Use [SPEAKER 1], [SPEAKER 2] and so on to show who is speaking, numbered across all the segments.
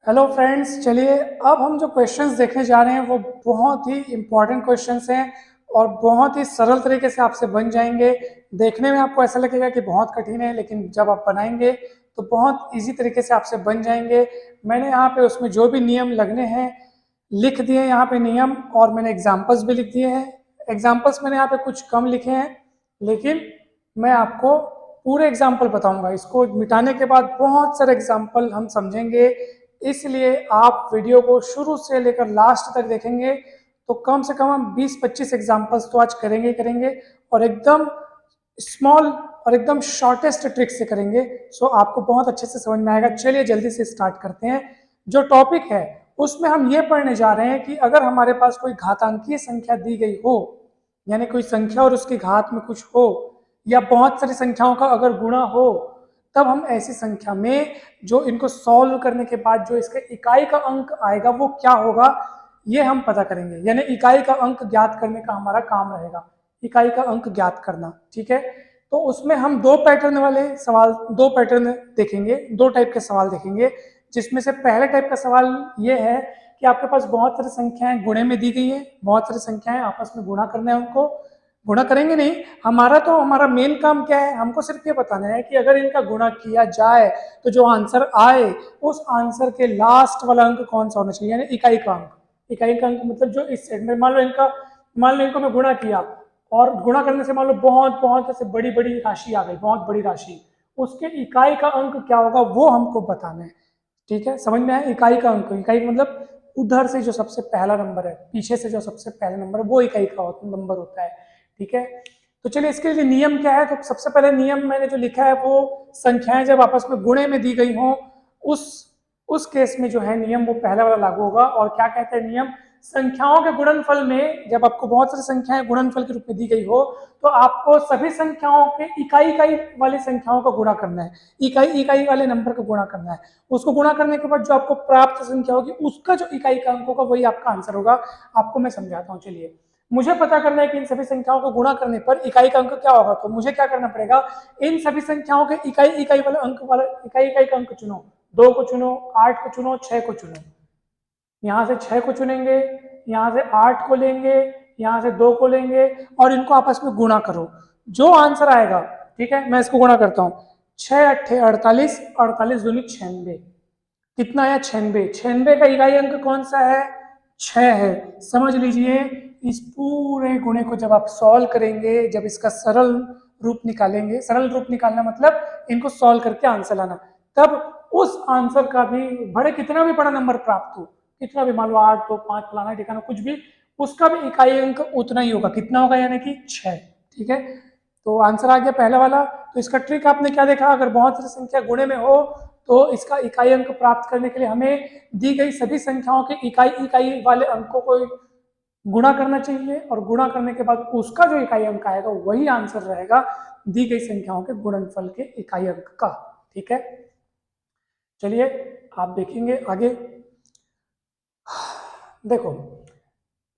[SPEAKER 1] Hello friends, चलिए अब हम जो क्वेश्चंस देखने जा रहे हैं वो बहुत ही इम्पोर्टेंट क्वेश्चंस हैं और बहुत ही सरल तरीके से आपसे बन जाएंगे। देखने में आपको ऐसा लगेगा कि बहुत कठिन है, लेकिन जब आप बनाएंगे तो बहुत इजी तरीके से आपसे बन जाएंगे। मैंने यहाँ पे उसमें जो भी नियम लगने हैं लिख दिए हैं यहाँ पे नियम, और मैंने एग्जाम्पल्स भी लिख दिए हैं। एग्जाम्पल्स मैंने यहाँ पे कुछ कम लिखे हैं, लेकिन मैं आपको पूरे एग्जाम्पल बताऊंगा। इसको मिटाने के बाद बहुत सारे एग्जाम्पल हम समझेंगे, इसलिए आप वीडियो को शुरू से लेकर लास्ट तक देखेंगे तो कम से कम हम 20-25 एग्जाम्पल्स तो आज करेंगे ही करेंगे, और एकदम स्मॉल और एकदम शॉर्टेस्ट ट्रिक से करेंगे। सो आपको बहुत अच्छे से समझ में आएगा। चलिए जल्दी से स्टार्ट करते हैं। जो टॉपिक है उसमें हम ये पढ़ने जा रहे हैं कि अगर हमारे पास कोई घातांकीय संख्या दी गई हो, यानी कोई संख्या और उसकी घात में कुछ हो, या बहुत सारी संख्याओं का अगर गुणा हो, तब हम ऐसी संख्या में जो इनको सॉल्व करने के बाद जो इसके इकाई का अंक आएगा वो क्या होगा, ये हम पता करेंगे। यानी इकाई का अंक ज्ञात करने का हमारा काम रहेगा, इकाई का अंक ज्ञात करना। ठीक है, तो उसमें हम दो पैटर्न वाले सवाल, दो पैटर्न देखेंगे, दो टाइप के सवाल देखेंगे। जिसमें से पहले टाइप का सवाल ये है कि आपके पास बहुत सारी संख्याएं गुणे में दी गई हैं, बहुत सारी संख्याएं आपस में गुणा करना है। उनको गुणा करेंगे नहीं, हमारा मेन काम क्या है, हमको सिर्फ ये बताना है कि अगर इनका गुणा किया जाए तो जो आंसर आए उस आंसर के लास्ट वाला अंक कौन सा होना चाहिए, यानी इकाई का अंक। इकाई का अंक मतलब जो इस सेट में, मान लो इनको मैं गुणा किया और गुणा करने से मान लो बहुत बहुत ऐसे बड़ी बड़ी राशि आ गई, बहुत बड़ी राशि, उसके इकाई का अंक क्या होगा वो हमको बताना है। ठीक है, समझ में आया? इकाई का अंक, इकाई मतलब उधर से जो सबसे पहला नंबर है, पीछे से जो सबसे पहला नंबर है वो इकाई का नंबर होता है। ठीक है, तो चलिए इसके लिए नियम क्या है। तो सबसे पहले नियम मैंने जो लिखा है वो संख्याएं जब आपस में गुणे में दी गई हों उस उस केस में जो है नियम वो पहला वाला लागू होगा। और क्या कहते हैं नियम, संख्याओं के गुणनफल में जब आपको बहुत सारी संख्याएं गुणनफल के रूप में दी गई हो तो आपको सभी संख्याओं के इकाई इकाई वाली संख्याओं का गुणा करना है, इकाई इकाई वाले नंबर का गुणा करना है। उसको गुणा करने के बाद जो आपको प्राप्त संख्या होगी उसका जो इकाई का अंक होगा वही आपका आंसर होगा। आपको मैं समझाता हूँ। चलिए, मुझे पता करना है कि इन सभी संख्याओं को गुणा करने पर इकाई का अंक क्या होगा, तो मुझे क्या करना पड़ेगा, इन सभी संख्याओं के इकाई इकाई वाले अंक वाला इकाई इकाई का अंक चुनो। 2 को चुनो, 8 को चुनो, 6 को चुनो। यहाँ से 6 को चुनेंगे, यहाँ से 8 को लेंगे, यहाँ से 2 को लेंगे और इनको आपस में गुणा करो। जो आंसर आएगा, ठीक है, मैं इसको गुणा करता हूँ। 6 अट्ठे 48, 48 दूनी 96। कितना है? 96। 96 का इकाई अंक कौन सा है? 6 है। समझ लीजिए, इस पूरे गुणे को जब आप सॉल्व करेंगे, जब इसका सरल रूप निकालेंगे, सरल रूप निकालना मतलब इनको सॉल्व करके आंसर लाना, तब उस आंसर का भी बड़े कितना भी बड़ा नंबर प्राप्त हो, कितना भी, मान लो 8 2 5 फलाना ठिकाना कुछ भी, उसका भी इकाई अंक उतना ही होगा। कितना होगा? यानी कि 6। ठीक है, तो आंसर आ गया पहला वाला। तो इसका ट्रिक आपने क्या देखा, अगर बहुत सारी संख्या गुणे में हो तो इसका इकाई अंक प्राप्त करने के लिए हमें दी गई सभी संख्याओं के इकाई इकाई वाले अंकों को गुणा करना चाहिए, और गुणा करने के बाद उसका जो इकाई अंक आएगा वही आंसर रहेगा दी गई संख्याओं के गुणनफल के इकाई अंक का। ठीक है, चलिए आप देखेंगे आगे। देखो,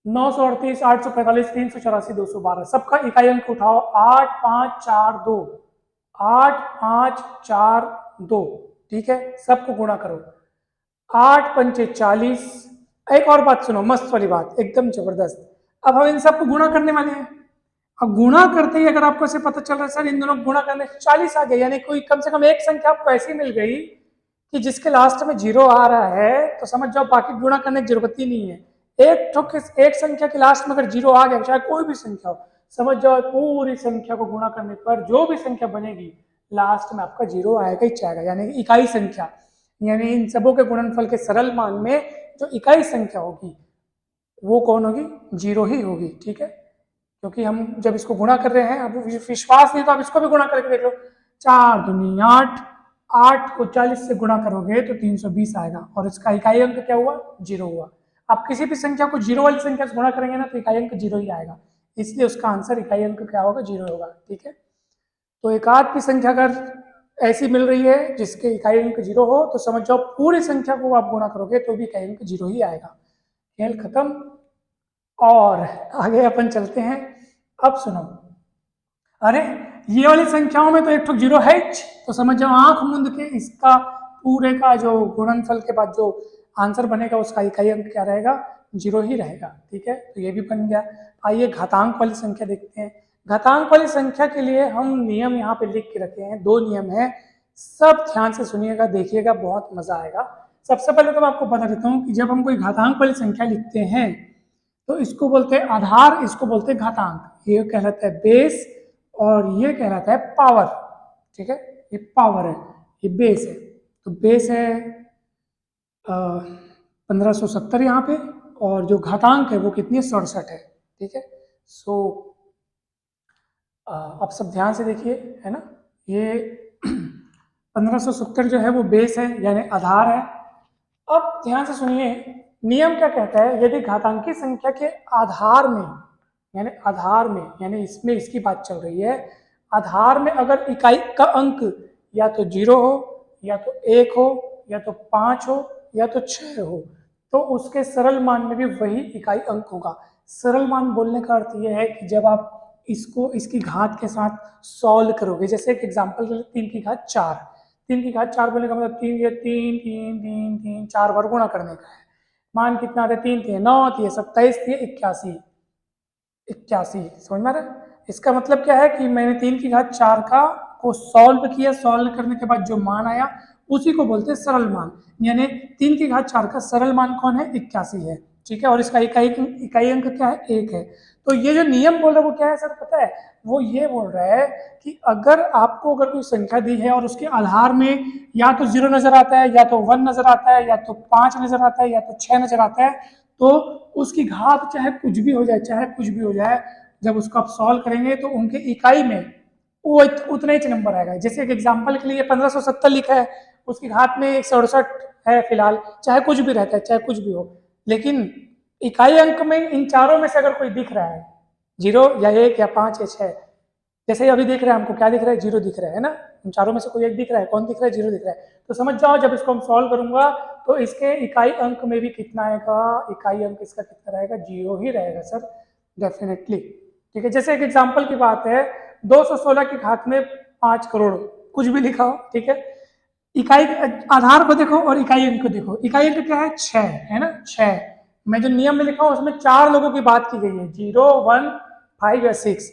[SPEAKER 1] 938, 845, 384, 212, सबका इकाई अंक उठाओ। 8 5 4 2, 8 5 4 2। ठीक है, सबको गुणा करो। 8 पंचे 40। एक और बात सुनो, मस्त वाली बात, एकदम जबरदस्त। अब हम इन सबको गुणा करने वाले हैं। अब गुणा करते ही अगर आपको ऐसे पता चल रहा है सर इन दोनों गुणा करने से 40 आ गया, यानी कोई कम से कम एक संख्या आपको ऐसी मिल गई कि जिसके लास्ट में 0 आ रहा है, तो समझ जाओ बाकी गुणा करने की जरूरत ही नहीं है। एक संख्या के लास्ट में अगर 0 आ गया, चाहे कोई भी संख्या हो, समझ जाओ पूरी संख्या को गुणा करने पर जो भी संख्या बनेगी लास्ट में आपका 0 आएगा ही आएगा, यानी इकाई संख्या। यानी इन सबों के गुणनफल के सरल मान में जो इकाई संख्या होगी वो कौन होगी? 0 ही होगी। ठीक है, क्योंकि हम जब इसको गुणा कर रहे हैं, अब विश्वास नहीं तो आप इसको भी गुणा करके देख लो। 4 दूनी 8, 8 को 40 से गुणा करोगे तो 320 आएगा, और इसका इकाई अंक क्या हुआ? 0 हुआ। आप किसी भी संख्या को 0 वाली संख्या से गुणा करेंगे ना तो इकाई अंक 0 ही आएगा, इसलिए उसका आंसर इकाई अंक क्या होगा? 0 होगा। ठीक है, तो एक आध भी संख्या अगर ऐसी मिल रही है जिसके इकाई अंक 0 हो तो समझ जाओ पूरी संख्या को आप गुणा करोगे तो भी इकाई अंक 0 ही आएगा। खेल खत्म, और आगे अपन चलते हैं। अब सुनो, अरे ये वाली संख्याओं में तो एक तो 0 है, तो समझ जाओ आंख मूंद के इसका पूरे का जो गुणनफल के बाद जो आंसर बनेगा उसका इकाई अंक क्या रहेगा, 0 ही रहेगा। ठीक है, तो ये भी बन गया। आइए घातांक वाली संख्या देखते हैं। घातांक वाली संख्या के लिए हम नियम यहाँ पे लिख के रखे हैं, 2 नियम है, सब ध्यान से सुनिएगा, देखिएगा, बहुत मजा आएगा। सबसे पहले तो मैं आपको बता देता हूँ कि जब हम कोई घातांक वाली संख्या लिखते हैं तो इसको बोलते हैं आधार, इसको बोलते हैं घातांक। ये कहलाता है बेस और ये कहलाता है पावर। ठीक है, ये पावर है, ये बेस है। तो बेस है 1570 यहाँ पे, और जो घातांक है वो कितनी है, 67 है। ठीक है, सो आप सब ध्यान से देखिए, है ना, ये 1570 जो है वो बेस है यानी आधार है। अब ध्यान से सुनिए, नियम क्या कहता है, यदि घातांकी संख्या के आधार में यानी इसमें इसकी बात चल रही है, आधार में अगर इकाई का अंक या तो 0 हो, या तो 1 हो, या तो 5 हो, या तो 6 हो, तो उसके सरल मान में भी वही इकाई अंक होगा। सरल मान बोलने का अर्थ यह है कि जब आप इसको इसकी घात के साथ सॉल्व करोगे, जैसे एक एग्जांपल 3 की घात 4, 3 की घात 4 बोलने का मतलब 3 ये 3 3 3 3 4 बार गुणा करने का है। मान कितना आते, 3 थे 9, थे 27, थे 81, 81, समझ में आ रहा है? इसका मतलब क्या है कि मैंने 3 की घात 4 का को सॉल्व किया, सॉल्व करने के बाद जो मान आया उसी को बोलते हैं सरल मान, यानी 3 की घात 4 का सरल मान कौन है, 81 है। ठीक है, और इसका इकाई अंक क्या है, 1 है। तो ये जो नियम बोल रहा है वो क्या है सर, पता है? वो ये बोल रहा है कि अगर आपको अगर कोई संख्या दी है और उसके आधार में या तो 0 नजर आता है, या तो 1 नजर आता है, या तो 5 नजर आता है, या तो 6 नजर आता है, तो उसकी घात चाहे कुछ भी हो जाए, जब उसको आप सॉल्व करेंगे तो उनके इकाई में वो उतना ही नंबर आएगा। जैसे एक एग्जांपल के लिए 1570 लिखा है, उसकी घात में 167 है फिलहाल, चाहे कुछ भी रहता है, चाहे कुछ भी हो, लेकिन इकाई अंक में इन चारों में से अगर कोई दिख रहा है, 0 या 1 या 5 या 6, जैसे अभी दिख रहा है हमको, क्या दिख रहा है, 0 दिख रहा है ना, इन चारों में से कोई एक दिख रहा है, कौन दिख रहा है, 0 दिख रहा है। तो समझ जाओ जब इसको हम सॉल्व करूंगा तो इसके इकाई अंक में भी कितना आएगा, इकाई अंक इसका कितना रहेगा, 0 ही रहेगा सर, डेफिनेटली। ठीक है, जैसे एक एग्जांपल की बात है, 216 की घात में 5 करोड़, कुछ भी लिखा हो, ठीक है, इकाई आधार को देखो और इकाई अंक को देखो। इकाई अंक क्या है, 6 है ना, 6। मैं जो नियम में लिखा हूं उसमें 4 लोगों की बात की गई है, 0 1 5 या 6,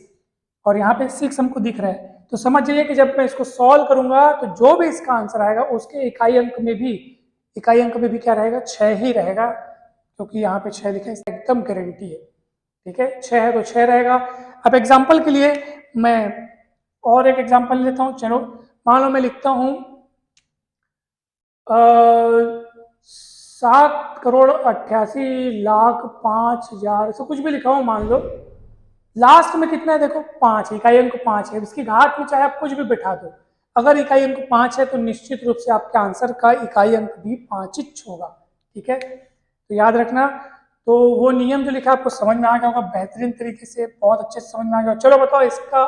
[SPEAKER 1] और यहाँ पे 6 हमको दिख रहा है। तो समझ जाइए कि जब मैं इसको सॉल्व करूंगा तो जो भी इसका आंसर आएगा उसके इकाई अंक में भी क्या रहेगा, 6 ही रहेगा, क्योंकि यहाँ पे 6 लिखा है, एकदम गारंटी है। ठीक है, 6 है तो 6 रहेगा। अब एग्जाम्पल के लिए मैं और एक एग्जाम्पल लेता हूँ, चलो मान लो मैं लिखता हूँ 7,88,05,000, ऐसा कुछ भी लिखा हूँ, मान लो लास्ट में कितना है, देखो 5, इकाई अंक 5 है, इसकी घात में चाहे आप कुछ भी बैठा दो, अगर इकाई अंक 5 है तो निश्चित रूप से आपके आंसर का इकाई अंक भी 5 ही होगा। ठीक है, तो याद रखना। तो वो नियम जो लिखा आपको समझ में आ गया होगा बेहतरीन तरीके से, बहुत अच्छे से समझ में आ गया। चलो बताओ, इसका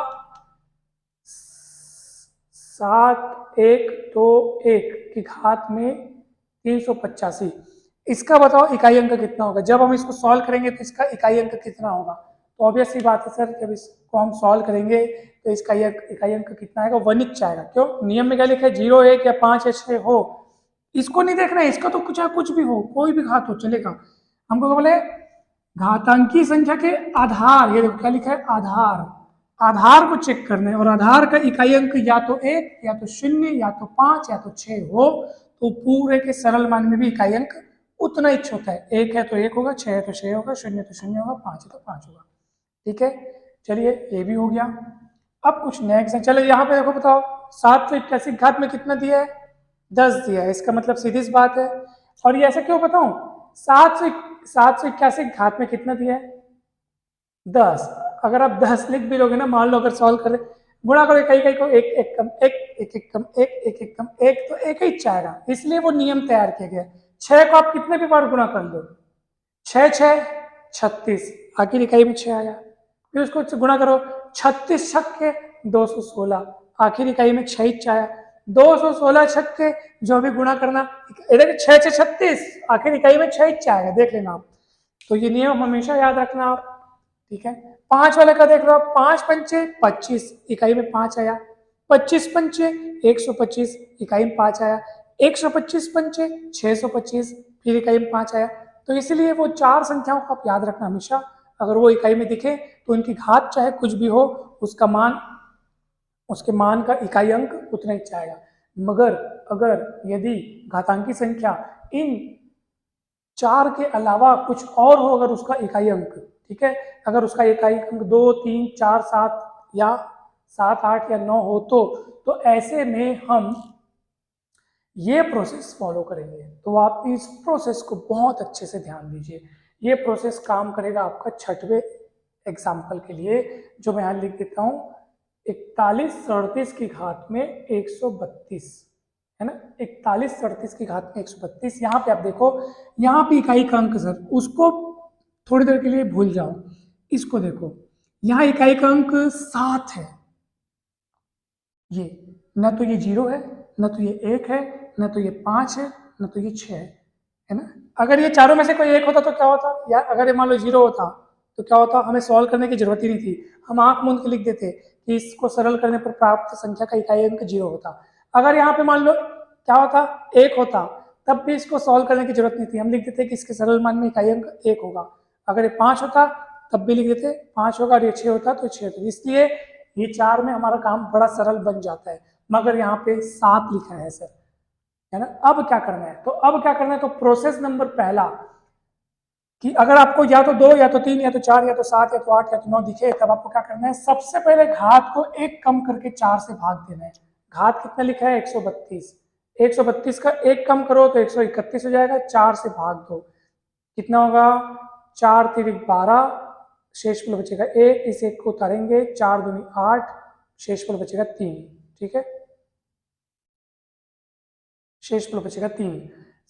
[SPEAKER 1] 7,121 की घात में 385, इसका बताओ इकाई अंक कितना होगा। जब हम इसको सॉल्व करेंगे तो इसका इकाई अंक कितना होगा, तो ऑब्वियस सी बात है सर, जब इसको हम सॉल्व करेंगे तो इसका इकाई अंक कितना आएगा, 1 ही आएगा। क्यों, नियम में क्या लिखा है, 0 1 या 5 या 6 हो, इसको नहीं देखना है, इसका तो कुछ भी हो, कोई भी घात हो चलेगा। हमको बोले घातांकी संख्या के आधार, ये देखो क्या लिखा है, आधार को चेक करना है, और आधार का इकाई अंक या तो 1 या तो 0 या तो 5 या तो 6 हो, तो पूरे के सरल मान में भी इकाई अंक उतना ही होता है। 1 है तो 1 होगा, 6 है तो 6 होगा, 0 है तो 0 होगा, 5 है तो 5 होगा। ठीक है, चलिए ये भी हो गया। अब कुछ नेक्स्ट, चलो यहाँ पे देखो, बताओ 781 घात में कितना दिया है, 10 दिया है, इसका मतलब सीधी सी बात है। और ये ऐसा क्यों बताऊं, 781 घात में कितना दिया है, 10। अगर आप 10 लिख भी लोगे ना, मान लो अगर सॉल्व करें, गुणा करो इकाई को, एक एक कम एक, एक एक कम एक, एक एक कम एक, तो एक ही आएगा, इसलिए वो नियम तैयार किया गया। 6 को आप कितने भी बार गुणा कर लो, 6 6 36, आखिर इकाई में 6 आया, फिर उसको गुणा करो, 36 छक्के 216, आखिर इकाई में 6 ही आया, 216 छक्के जो भी गुणा करना, 6 6 36, आखिर इकाई में 6 ही आएगा, देख लेना आप। तो ये नियम हमेशा याद रखना आप। ठीक है, 5 वाले का देख लो, 5 पंचे 25, इकाई में 5 आया, 25 पंचे 125, इकाई में 5 आया, 125 पंचे 625, फिर इकाई में 5 आया। तो इसलिए वो 4 संख्याओं को आप याद रखना हमेशा, अगर वो इकाई में दिखे तो उनकी घात चाहे कुछ भी हो, उसका मान, उसके मान का इकाई अंक उतना ही जाएगा। मगर अगर यदि घातांकी संख्या इन 4 के अलावा कुछ और हो, अगर उसका इकाई अंक, ठीक है, अगर उसका इकाई अंक 2, 3, 4, 7 या 7, 8 या 9 हो तो ऐसे में हम ये प्रोसेस फॉलो करेंगे। तो आप इस प्रोसेस को बहुत अच्छे से ध्यान दीजिए। ये प्रोसेस काम करेगा आपका 6वें एग्जाम्पल के लिए, जो मैं यहाँ लिख देता हूँ, 41 37 की घात में 132, है ना, 41 37 की घात में 132। यहाँ पे आप देखो, यहाँ पे इकाई का अंक सर, उसको थोड़ी देर के लिए भूल जाओ, इसको देखो, यहाँ इकाई का अंक 7 है, ये न तो ये 0 है, न तो ये 1 है, न तो ये 5 है, न तो ये 6 है ना। अगर ये चारों में से कोई एक होता तो क्या होता, या अगर ये मान लो 0 होता तो क्या होता, हमें सॉल्व करने की जरूरत ही नहीं थी, हम आंख मूंद के लिख देते कि इसको सरल करने पर प्राप्त संख्या का इकाई अंक 0 होता। अगर यहाँ पे मान लो क्या होता, 1 होता, तब भी इसको सॉल्व करने की जरूरत नहीं थी, हम लिख देते कि इसके सरल मान में इकाई अंक 1 होगा। अगर ये 5 होता तब भी लिख देते 5 होगा, और ये 6 होता तो 6 होता। इसलिए ये 4 में हमारा काम बड़ा सरल बन जाता है। मगर यहाँ पे 7 लिखा है सर, है ना। अब क्या करना है, तो अब क्या करना है, तो प्रोसेस नंबर पहला कि अगर आपको या तो 2 या तो 3 या तो 4 या तो 7 या तो 8 या तो 9 दिखे, तब आपको क्या करना है, सबसे पहले घात को 1 कम करके 4 से भाग देना है। घात कितना लिखा है, 132, 132 का 1 कम करो तो 131 हो जाएगा, 4 से भाग दो, कितना होगा, 4 3 12, शेषफल बचेगा 1, इस 1 को उतारेंगे, 4 दूनी 8, शेषफल बचेगा 3, ठीक है, शेषफल बचेगा 3।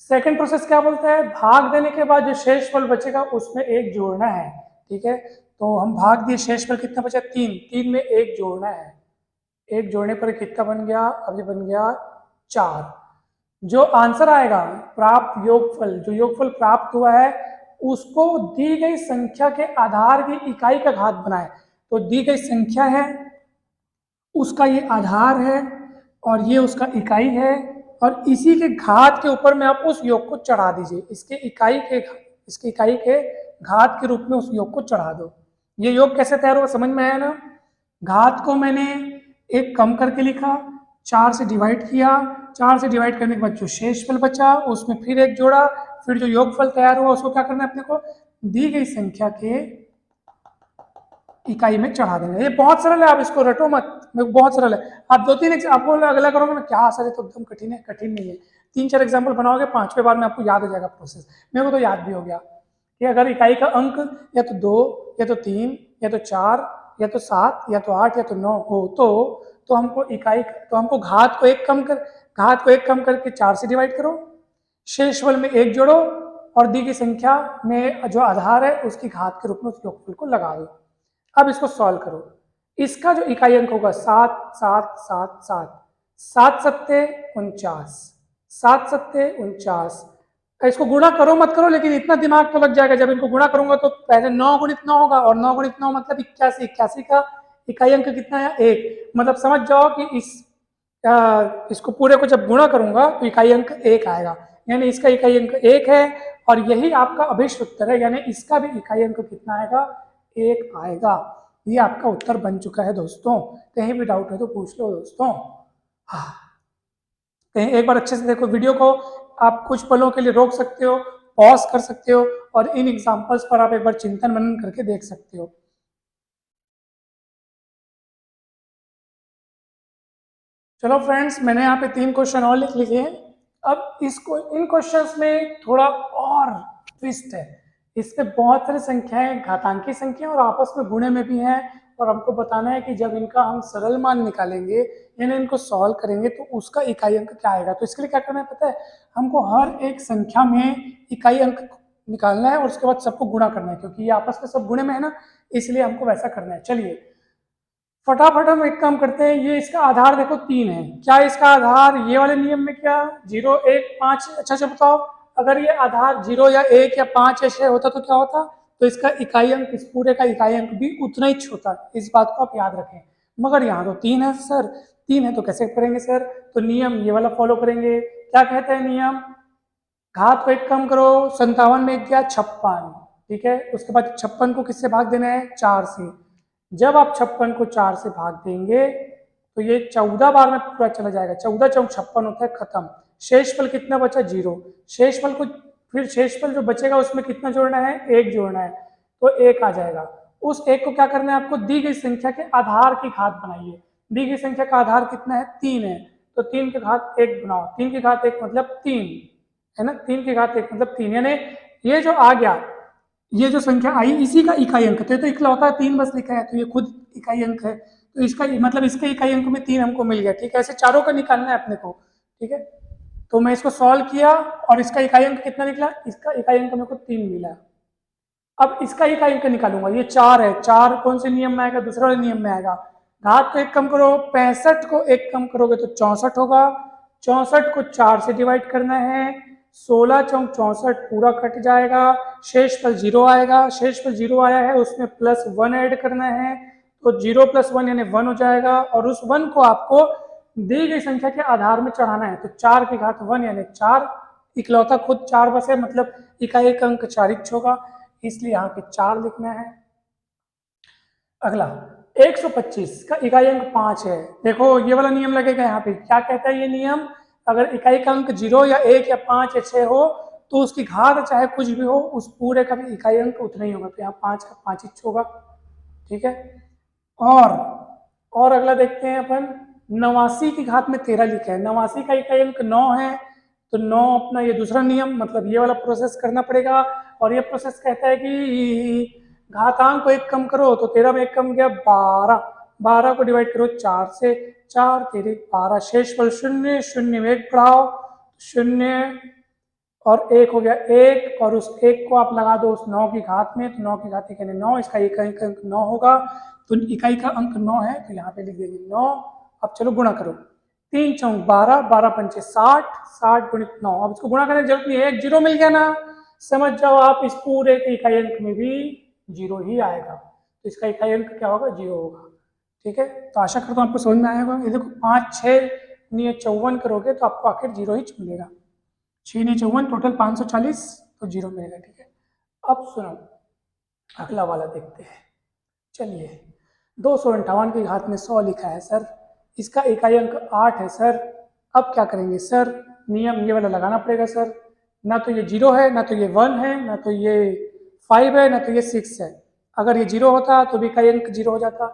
[SPEAKER 1] सेकंड प्रोसेस क्या बोलता है, भाग देने के बाद जो शेषफल बचेगा उसमें 1 जोड़ना है, ठीक है। तो हम भाग दिए, शेषफल कितना बचा, 3, 3 में 1 जोड़ना है, 1 जोड़ने पर कितना बन गया, अब ये बन गया 4। जो आंसर आएगा, प्राप्त योगफल, जो योगफल प्राप्त हुआ है उसको दी गई संख्या के आधार की इकाई का घात बनाए। तो दी गई संख्या है, उसका ये आधार है, और ये उसका इकाई है, और इसी के घात के ऊपर में आप उस योग को चढ़ा दीजिए, इसके इकाई के घात के रूप में उस योग को चढ़ा दो। ये योग कैसे तैयार हुआ, समझ में आया ना। घात को मैंने 1 कम करके लिखा, 4 से डिवाइड किया, 4 से डिवाइड करने के बाद जो शेषफल बचा उसमें फिर 1 जोड़ा, फिर जो योगफल तैयार हुआ उसको क्या करना है, अपने को दी गई संख्या के इकाई में चढ़ा देना। ये बहुत सरल है, आप इसको रटो मत, बहुत सरल है। आप 2-3 आपको अगला करोगे ना, क्या सर तो एकदम कठिन है, कठिन नहीं है। 3-4 एग्जाम्पल बनाओगे, 5वें बार में आपको याद हो जाएगा प्रोसेस। मेरे को तो याद भी हो गया कि अगर इकाई का अंक या तो 2 या तो 3 या तो 4 या तो 7 या तो 8 या तो 9 हो तो हमको घात को 1 कम करके 4 से डिवाइड करो, शेषफल में 1 जोड़ो, और दी गई संख्या में जो आधार है उसकी घात के रूप में उस योगफल को लगा दो। अब इसको सॉल्व करो, इसका जो इकाई अंक होगा 7 7 7 7, 7 सत्ते 49, 7 सत्ते 49। इसको गुणा करो मत करो, लेकिन इतना दिमाग तो लग जाएगा, जब इनको गुणा करूंगा तो पहले 9 गुणित 9 होगा, और 9 गुणित 9 मतलब 81, 81 का इकाई अंक कितना है, 1। मतलब समझ जाओ कि इसको पूरे को जब गुणा करूंगा तो इकाई अंक 1 आएगा, यानी इसका इकाई अंक 1 है, और यही आपका अभिष्ट उत्तर है, यानी इसका भी इकाई अंक कितना आएगा, 1 आएगा। ये आपका उत्तर बन चुका है दोस्तों। कहीं भी डाउट है तो पूछ लो दोस्तों। हाँ, कहीं एक बार अच्छे से देखो वीडियो को, आप कुछ पलों के लिए रोक सकते हो, पॉज कर सकते हो, और इन एग्जांपल्स पर आप एक बार चिंतन मनन करके देख सकते हो। चलो फ्रेंड्स, मैंने यहाँ पे 3 क्वेश्चन और लिख लिए हैं। अब इन क्वेश्चंस में थोड़ा और ट्विस्ट है, इसमें बहुत सारी संख्याएं घातांकी संख्या और आपस में गुणे में भी हैं, और हमको बताना है कि जब इनका हम सरल मान निकालेंगे, यानी इनको सॉल्व करेंगे, तो उसका इकाई अंक क्या आएगा। तो इसके लिए क्या करना है पता है, हमको हर एक संख्या में इकाई अंक निकालना है और उसके बाद सबको गुणा करना है, क्योंकि ये आपस में सब गुणे में है ना, इसलिए हमको वैसा करना है। चलिए फटाफट हम एक काम करते हैं, ये इसका आधार देखो 3 है, क्या इसका आधार ये वाले नियम में क्या 0 1 5, अच्छा से बताओ, अगर ये आधार 0 या 1 या 5 या 6 होता तो क्या होता, तो इसका इकाई अंक, इस पूरे का इकाई अंक भी उतना ही छोटा, इस बात को आप याद रखें। मगर यहाँ तो 3 है सर, 3 है तो कैसे करेंगे सर, तो नियम ये वाला फॉलो करेंगे। क्या कहते हैं नियम, घात को एक कम करो, 57 में एक गया 56, ठीक है। उसके बाद 56 को किससे भाग देना है, 4 से। जब आप 56 को 4 से भाग देंगे तो ये 14 बार में पूरा चला जाएगा, 14 चौक 56 होता है, खत्म। शेषफल कितना बचा, 0। शेषफल को फिर शेषफल जो बचेगा उसमें कितना जोड़ना है, 1 जोड़ना है, तो 1 आ जाएगा। उस 1 को क्या करना है आपको, दी गई संख्या के आधार की घात बनाइए। दी गई संख्या का आधार कितना है, 3 है, तो 3 की घात 1 बनाओ। 3 की घात 1 मतलब 3 है ना, 3 की घात 1 मतलब 3, यानी ये जो आ गया, ये जो संख्या आई इसी का इकाई अंक, तो इकलौता 3 बस लिखा है, तो ये खुद इकाई अंक है, तो इसका मतलब इसके इकाई अंक में 3 हमको मिल गया, ठीक है। ऐसे चारों का निकालना है अपने को, ठीक है। तो मैं इसको सॉल्व किया और इसका इकाई अंक कितना निकला, इसका इकाई अंक मेरे को 3 मिला। अब इसका इकाई अंक निकालूंगा, ये 4 है, 4 कौन से नियम में आएगा, दूसरे वाले नियम में आएगा। घात को 1 कम करो, 65 को 1 कम करोगे तो 64 होगा, 64 को 4 से डिवाइड करना है, 16 चौक 64 पूरा कट जाएगा, शेषफल 0 आएगा। शेषफल 0 आया है, उसमें +1 ऐड करना है, तो 0 + 1 यानी 1 हो जाएगा, और उस 1 को आपको दी गई संख्या के आधार में चढ़ाना है, तो 4 की घात 1 यानी 4, इकलौता खुद 4 बस है, मतलब इकाई का अंक 4 होगा, इसलिए यहाँ पे 4 लिखना है। अगला 125 का इकाई अंक 5 है। देखो ये वाला नियम लगेगा यहाँ पे, क्या कहता है ये नियम, अगर इकाई का अंक 0 या 1 या 5 या 6 हो तो उसकी घात चाहे कुछ भी हो, उस पूरे का भी इकाई अंक उतना ही होगा, तो यहाँ 5 का 5 ही होगा, ठीक है। और अगला देखते हैं अपन, 89 की घात में 13 लिखा है, 89 का इकाई अंक 9 है, तो 9 अपना ये दूसरा नियम, मतलब ये वाला प्रोसेस करना पड़ेगा। और ये प्रोसेस कहता है कि घातांक को 1 कम करो, तो 13 में 1 कम गया 12, 12 को डिवाइड करो 4 से, 4 तेरे 12, शेषफल 0, 0 में 1 बढ़ाओ, 0 और 1 हो गया 1, और उस 1 को आप लगा दो उस 9 की घात में, तो 9 की घात यानी 9, इसका इकाई का अंक 9 होगा, तो इकाई का अंक 9 है, तो यहाँ पे लिख देंगे 9। अब चलो गुणा करो, 3 चौक 12, 12 पंचे 60, 60 गुणित 9। अब इसको गुणा करने की जरूरत नहीं है, एक 0 मिल गया ना, समझ जाओ आप इस पूरे के इकाई अंक में भी 0 ही आएगा, तो इसका इकाई अंक क्या होगा, 0 होगा, ठीक है। तो आशा करता हूँ आपको समझ में आया होगा। ये देखो 5 6 नहीं 54 करोगे तो आपको आखिर 0 ही मिलेगा, 6 नहीं 54 टोटल 540, तो 0 मिलेगा, ठीक है। अब सुनो अगला वाला देखते हैं, चलिए 258 की घात में 100 लिखा है सर, इसका इकाई अंक 8 है सर। अब क्या करेंगे सर, नियम ये वाला लगाना पड़ेगा सर, ना तो ये 0 है, ना तो ये 1 है, ना तो ये 5 है, ना तो ये 6 है। अगर ये 0 होता तो भी इकाई अंक 0 हो जाता,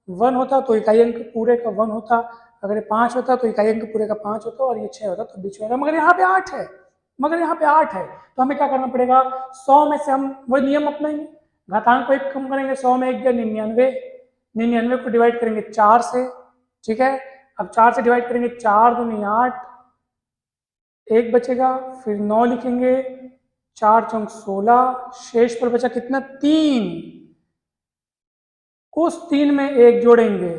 [SPEAKER 1] 1 होता तो इकाई अंक पूरे का 1 होता, अगर ये 5 होता तो इकाई अंक पूरे का 5 होता, और ये 6 होता तो बीच में होता, मगर यहाँ पे 8 है, तो हमें क्या करना पड़ेगा, 100 में से हम वही नियम अपनाएंगे, घातांक को 1 कम करेंगे, 100 में 1 गया 99, 99 को डिवाइड करेंगे 4 से, ठीक है। अब 4 से डिवाइड करेंगे, 4 दूनी 8, 1 बचेगा, फिर 9 लिखेंगे, 4 चौक 16, शेष पर बचा कितना, 3, उस 3 में 1 जोड़ेंगे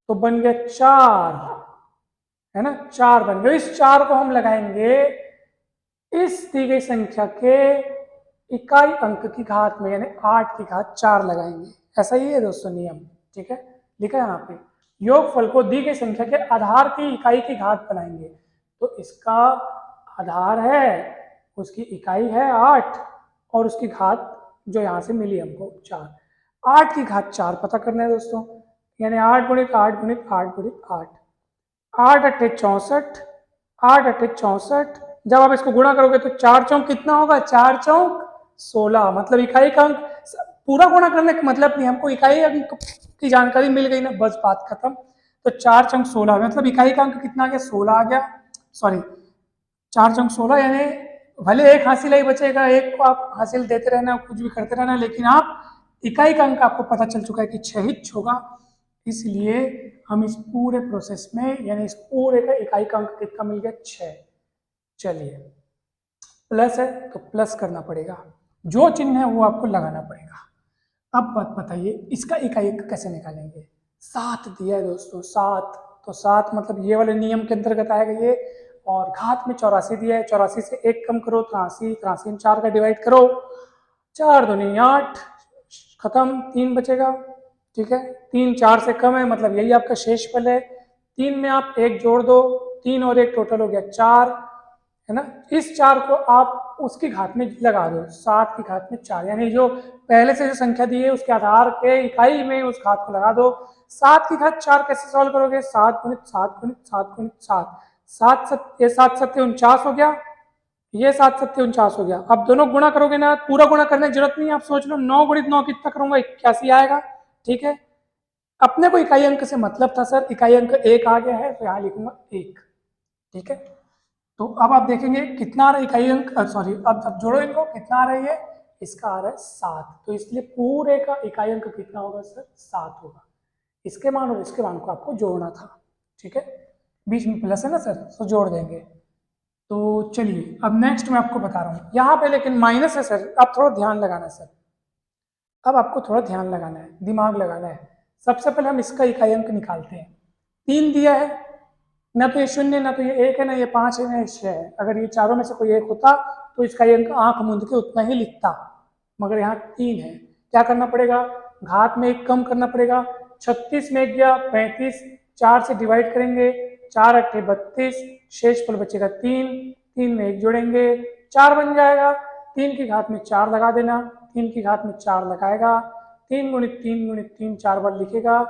[SPEAKER 1] तो बन गया 4, है ना, 4 बन गया। इस 4 को हम लगाएंगे इस दी गई संख्या के इकाई अंक की घात में, यानी 8 की घात 4 लगाएंगे, ऐसा ही है दोस्तों नियम, ठीक है। लिखा है यहाँ पे, योगफल को दी गई संख्या के आधार की इकाई की घात बनाएंगे, तो इसका आधार है, उसकी इकाई है 8, और उसकी घात जो यहाँ से मिली हमको 4, 8 की घात 4 पता करना है दोस्तों, यानी 8 गुणित 8 गुणित 8 गुणित 8, 8 अट्ठे 64, 8 अट्ठे 64, जब आप इसको गुणा करोगे तो 4 चौक कितना होगा, 4 चौक 16, मतलब इकाई का अंक, पूरा गुणा करने का मतलब नहीं, हमको इकाई अंक की जानकारी मिल गई ना, बस बात खत्म। तो 4 चौक 16 मतलब इकाई का अंक कितना आ गया, 16 आ गया, सॉरी 4 चौक 16, यानी भले एक हासिल ही बचेगा, एक को आप हासिल देते रहना, कुछ भी करते रहना, लेकिन आप इकाई का अंक आपको पता चल चुका है कि 6 ही होगा, इसलिए हम इस पूरे प्रोसेस में, यानी इस पूरे का इकाई का अंक कितना मिल गया, 6। चलिए प्लस है तो प्लस करना पड़ेगा, जो चिन्ह है वो आपको लगाना पड़ेगा। अब बात बताइए इसका इकाई अंक कैसे निकालेंगे, 7 दिया है दोस्तों, 7, तो 7 मतलब ये वाले नियम के अंतर्गत आएगा ये, और घात में 84 दिया है, 84 से 1 कम करो 83, 83 में 4 का डिवाइड करो, 4 दूनी 8, खत्म, 3 बचेगा, ठीक है। 3 4 से कम है, मतलब यही आपका शेषफल है, 3 में आप 1 जोड़ दो, 3 और 1 टोटल हो गया 4, है ना। इस 4 को आप उसकी घात में लगा दो, 7 की घात में 4, यानी जो पहले से जो संख्या दी है उसके आधार के इकाई में उस घात को लगा दो। 7 की घात 4 कैसे सॉल्व करोगे, 7 गुणित 7 गुणित 7 गुणित 7, 7 सत्ते 49 हो गया, ये 7 सत्ते 49 हो गया। अब दोनों गुणा करोगे ना, पूरा गुणा करने की जरूरत नहीं है, आप सोच लो 9 गुणित 9 कितना करूंगा, 81 आएगा। ठीक है, अपने को इकाई अंक से मतलब था सर, इकाई अंक 1 आ गया है तो यहाँ लिखूंगा 1। ठीक है, तो अब आप देखेंगे कितना आ रहा है इकाई अंक, सॉरी अब जोड़ो इनको, कितना आ रहा है ये, इसका आ रहा है 7, तो इसलिए पूरे का इकाई अंक कितना होगा सर, 7 होगा। इसके मान और इसके मान को आपको जोड़ना था। ठीक है, बीच में प्लस है ना सर, तो जोड़ देंगे। तो चलिए अब नेक्स्ट मैं आपको बता रहा हूँ, यहाँ पे लेकिन माइनस है सर, आप थोड़ा ध्यान लगाना सर, अब आपको थोड़ा ध्यान लगाना है, दिमाग लगाना है। सबसे पहले हम इसका इकाई अंक निकालते हैं। 3 दिया है, ना तो ये 0 ना तो ये 1 है, ना ये 5 है, ना ये 6 है। अगर ये चारों में से कोई एक होता तो इसका अंक आंख मूंद के उतना ही लिखता, मगर यहाँ 3 है। क्या करना पड़ेगा, घात में 1 कम करना पड़ेगा। 36 में 1 गया 35, 4 से डिवाइड करेंगे, 4 अट्ठे 32, शेष पल बचेगा 3, 3 में 1 जोड़ेंगे 4 बन जाएगा। 3 की घात में 4 लगा देना, 3 की घात में 4 लगाएगा, 3 गुणित 3 गुणित 3 4 बार लिखेगा,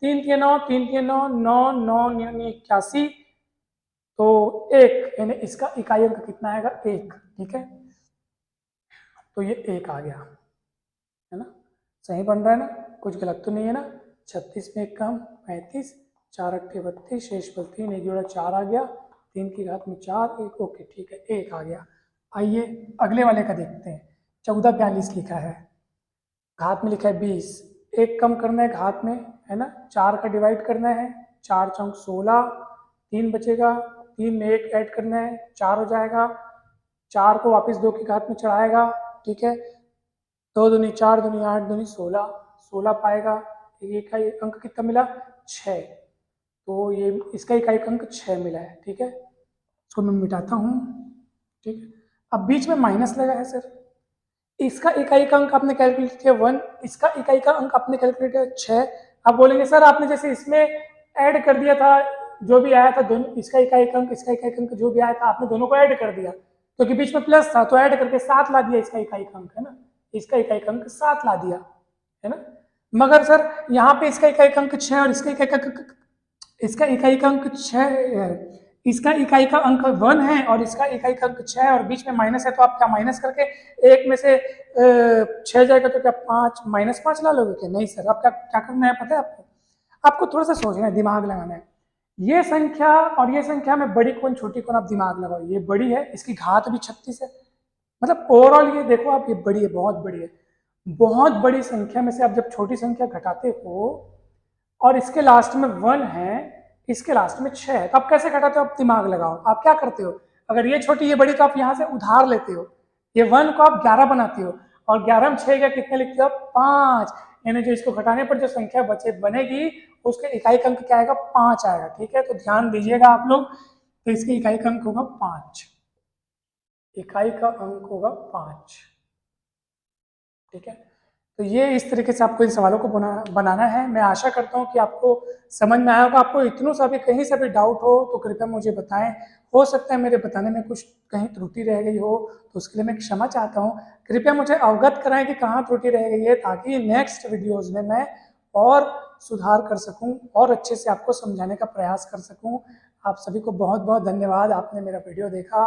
[SPEAKER 1] 3 के 9, 3 के 9, 9 9 यानी 81, तो 1 यानी इसका इकाई अंक कितना आएगा, 1। ठीक है, तो ये 1 आ गया, है ना, सही बन रहा है ना, कुछ गलत तो नहीं है ना। 36 में 1 कम 35, 4 अट्ठे 32, शेष बल 3, 1 जोड़ा 4 आ गया, 3 की घात में 4, 1, ओके ठीक है 1 आ गया। आइए अगले वाले का देखते हैं। 1442 लिखा है, घात में लिखा है 20, 1 कम करना है घात में, है ना, 4 का डिवाइड करना है, 4 चौक 16, 3 बचेगा, 3 में 1 ऐड करना है 4 हो जाएगा, 4 को वापस 2 की घात में चढ़ाएगा। ठीक है, 2 दूनी 4, दूनी 8, दूनी 16, 16 पाएगा। इकाई अंक कितना मिला, 6, तो ये इसका इकाई अंक 6 मिला है। ठीक है, इसको मैं मिटाता हूँ। ठीक है, अब बीच में माइनस लगा है सर, इसका इकाई का अंक आपने कैलकुलेट किया 1, इसका इकाई का अंक आपने कैलकुलेट किया 6। आप बोलेंगे सर आपने जैसे इसमें ऐड कर दिया था, जो भी आया था दोनों, इसका इकाई का अंक इसका इकाई का अंक जो भी आया था आपने दोनों को ऐड कर दिया, क्योंकि बीच में प्लस था तो ऐड करके 7 ला दिया इसका इकाई का अंक, है ना, इसका इकाई का अंक 7 ला दिया, है ना। मगर सर यहाँ पे इसका इकाई का अंक 6 और इसका इकाई का अंक 6, इसका इकाई का अंक 1 है और इसका इकाई का अंक 6 है और बीच में माइनस है, तो आप क्या माइनस करके एक में से 6 जाएगा तो क्या 5 -5 ला लोगे क्या, नहीं सर। आप क्या क्या करना है पता है आपको, आपको थोड़ा सा सोचना है, दिमाग लगाना है। ये संख्या और ये संख्या में बड़ी कौन छोटी कौन, आप दिमाग लगाओ। ये बड़ी है, इसकी घात भी 36 है, मतलब ओवरऑल ये देखो आप, ये बड़ी है, बहुत बड़ी है। बहुत बड़ी संख्या में से आप जब छोटी संख्या घटाते हो और इसके लास्ट में 1 है, इसके लास्ट में 6 है, तो आप कैसे घटाते हो, आप दिमाग लगाओ। आप क्या करते हो, अगर ये छोटी ये बड़ी तो आप यहाँ से उधार लेते हो, ये 1 को आप 11 बनाते हो और 11 में 6 का कितने लिखते हो, 5, यानी जो इसको घटाने पर जो संख्या बनेगी उसके इकाई अंक क्या आएगा, 5 आएगा। ठीक है, तो ध्यान दीजिएगा आप लोग, तो इसके इकाई का अंक होगा 5, इकाई का अंक होगा 5। ठीक है, तो ये इस तरीके से आपको इन सवालों को बनाना है। मैं आशा करता हूँ कि आपको समझ में आया होगा। आपको इतनों सा भी कहीं से भी डाउट हो तो कृपया मुझे बताएं, हो सकता है मेरे बताने में कुछ कहीं त्रुटि रह गई हो, तो उसके लिए मैं क्षमा चाहता हूँ। कृपया मुझे अवगत कराएं कि कहाँ त्रुटि रह गई है, ताकि नेक्स्ट वीडियोज़ में मैं और सुधार कर सकूँ और अच्छे से आपको समझाने का प्रयास कर सकूँ। आप सभी को बहुत बहुत धन्यवाद, आपने मेरा वीडियो देखा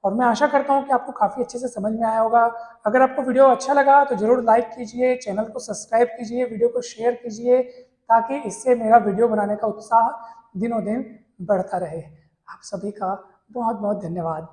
[SPEAKER 1] और मैं आशा करता हूँ कि आपको काफ़ी अच्छे से समझ में आया होगा। अगर आपको वीडियो अच्छा लगा तो ज़रूर लाइक कीजिए, चैनल को सब्सक्राइब कीजिए, वीडियो को शेयर कीजिए, ताकि इससे मेरा वीडियो बनाने का उत्साह दिनों दिन बढ़ता रहे। आप सभी का बहुत बहुत धन्यवाद।